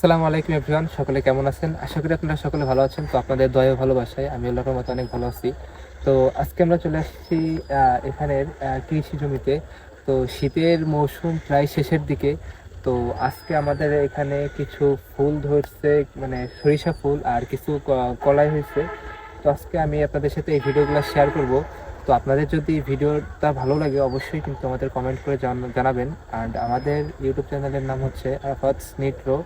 আসসালামু আলাইকুম এভরিওয়ান, সকলে কেমন আছেন? আশা করি আপনারা সকলে ভালো আছেন। তো আপনাদের দয়া ও ভালোবাসায় আমি আল্লাহর মতো অনেক ভালো আছি। তো আজকে আমরা চলে আসছি এখানের কৃষি জমিতে। তো শীতের মৌসুম প্রায় শেষের দিকে। তো আজকে আমাদের এখানে কিছু ফুল ধরছে, মানে সরিষা ফুল আর কিছু কলাই হয়েছে। তো আজকে আমি আপনাদের সাথে এই ভিডিওগুলো শেয়ার করব। তো আপনাদের যদি ভিডিওটা ভালো লাগে অবশ্যই কিন্তু আমাদের কমেন্ট করে জানাবেন। আর আমাদের ইউটিউব চ্যানেলের নাম হচ্ছে আরাফাত স্নিট্রো।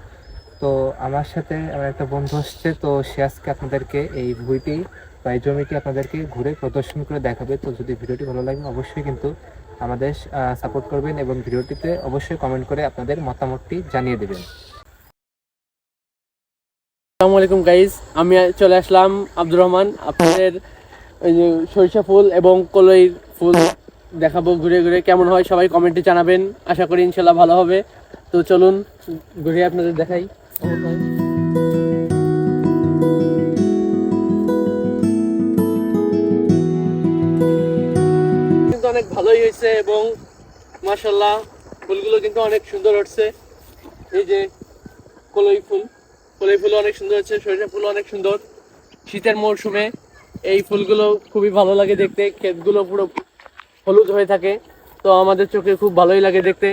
তো আমার সাথে আমার একটা বন্ধু আসছে, তো সে আজকে আপনাদেরকে এই বইটি বা এই জমিটি আপনাদেরকে ঘুরে প্রদর্শন করে দেখাবে। তো যদি ভিডিওটি ভালো লাগে অবশ্যই কিন্তু আমাদের সাপোর্ট করবেন এবং ভিডিওটিতে অবশ্যই কমেন্ট করে আপনাদের মতামতটি জানিয়ে দেবেন। আসসালামু আলাইকুম গাইজ, আমি চলে আসলাম আব্দুর রহমান আপনাদের ওই যে সরিষা ফুল এবং কলইর ফুল দেখাবো ঘুরে ঘুরে। কেমন হয় সবাই কমেন্টে জানাবেন, আশা করি ইনশাল্লাহ ভালো হবে। তো চলুন ঘুরে আপনাদের দেখাই। কিন্তু অনেক ভালোই হয়েছে এবং মাশাল্লাহ ফুলগুলো কিন্তু অনেক সুন্দর হচ্ছে। এই যে কলই ফুল, কলই ফুল অনেক সুন্দর হচ্ছে, সরিষা ফুল অনেক সুন্দর। শীতের মরশুমে এই ফুলগুলো খুবই ভালো লাগে দেখতে, ক্ষেতগুলো পুরো হলুদ হয়ে থাকে। তো আমাদের চোখে খুব ভালোই লাগে দেখতে।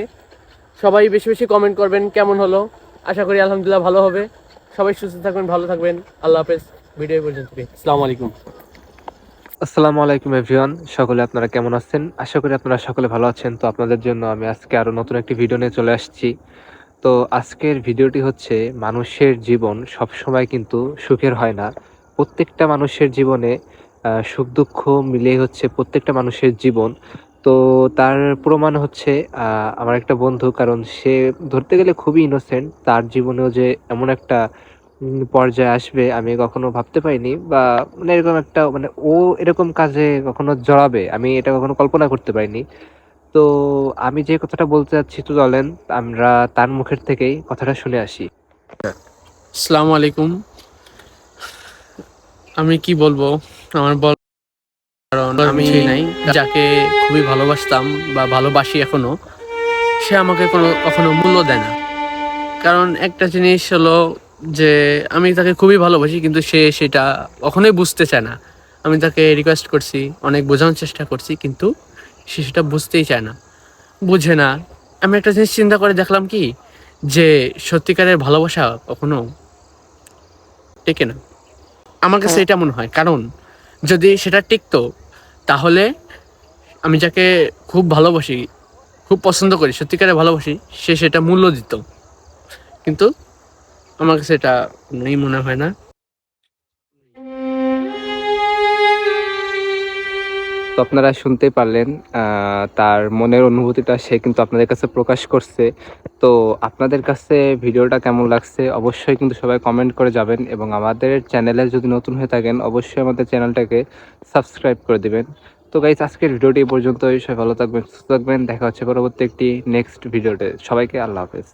সবাই বেশি বেশি কমেন্ট করবেন কেমন হলো। আশা করি আলহামদুলিল্লাহ ভালো হবে। সবাই সুস্থ থাকবেন, ভালো থাকবেন। আল্লাহ হাফেজ। ভিডিও পর্যন্ত আসসালামু আলাইকুম। আসসালামু আলাইকুম এভরিওয়ান, সকলে আপনারা কেমন আছেন? আশা করি আপনারা সকলে ভালো আছেন। তো আপনাদের জন্য আমি আজকে আরো নতুন একটি ভিডিও নিয়ে চলে আসছি। তো আজকের ভিডিওটি হচ্ছে, মানুষের জীবন সবসময় কিন্তু সুখের হয় না। প্রত্যেকটা মানুষের জীবনে সুখ দুঃখ মিলেই হচ্ছে প্রত্যেকটা মানুষের জীবন। তো তার প্রমাণ হচ্ছে আমার একটা বন্ধু, কারণ সে ধরতে গেলে খুবই ইনোসেন্ট। তার জীবনেও যে এমন একটা পর্যায়ে আসবে আমি কখনো ভাবতে পারিনি, বা মানে এরকম একটা, মানে ও এরকম কাজে কখনো জড়াবে আমি এটা কখনো কল্পনা করতে পারিনি। তো আমি যে কথাটা বলতে চাচ্ছি, তো চলেন আমরা তার মুখের থেকেই কথাটা শুনে আসি। আসসালামু আলাইকুম। আমি কি বলবো, আমার কারণ আমি নাই যাকে খুবই ভালোবাসতাম বা ভালোবাসি এখনো, সে আমাকে কখনো মূল্য দেয় না। কারণ একটা জিনিস হলো যে আমি তাকে খুবই ভালোবাসি, কিন্তু সে সেটা কখনোই বুঝতে চায় না। আমি তাকে রিকোয়েস্ট করছি, অনেক বোঝানোর চেষ্টা করছি, কিন্তু সে সেটা বুঝতেই চায় না, বুঝে না। আমি একটা জিনিস চিন্তা করে দেখলাম কি, যে সত্যিকারের ভালোবাসা কখনো টেকে না। আমার কাছে এটা মনে হয়। কারণ যদি সেটা টিকতো, তাহলে আমি যাকে খুব ভালোবাসি, খুব পছন্দ করি, সত্যিকারে ভালোবাসি, সে সেটা মূল্য দিত। কিন্তু আমার কাছে এটা নেই, মনে হয় না। তো আপনারা শুনতেই পারলেন, তার মনের অনুভূতিটা সে কিন্তু আপনাদের কাছে প্রকাশ করছে। তো আপনাদের কাছে ভিডিওটা কেমন লাগছে অবশ্যই কিন্তু সবাই কমেন্ট করে যাবেন, এবং আমাদের চ্যানেলে যদি নতুন হয়ে থাকেন অবশ্যই আমাদের চ্যানেলটাকে সাবস্ক্রাইব করে দিবেন। তো গাইস, আজকের ভিডিওটি এই পর্যন্তই। সবাই ভালো থাকবেন, সুস্থ থাকবেন। দেখা হচ্ছে পরবর্তী একটি নেক্সট ভিডিওতে। সবাইকে আল্লাহ হাফেজ।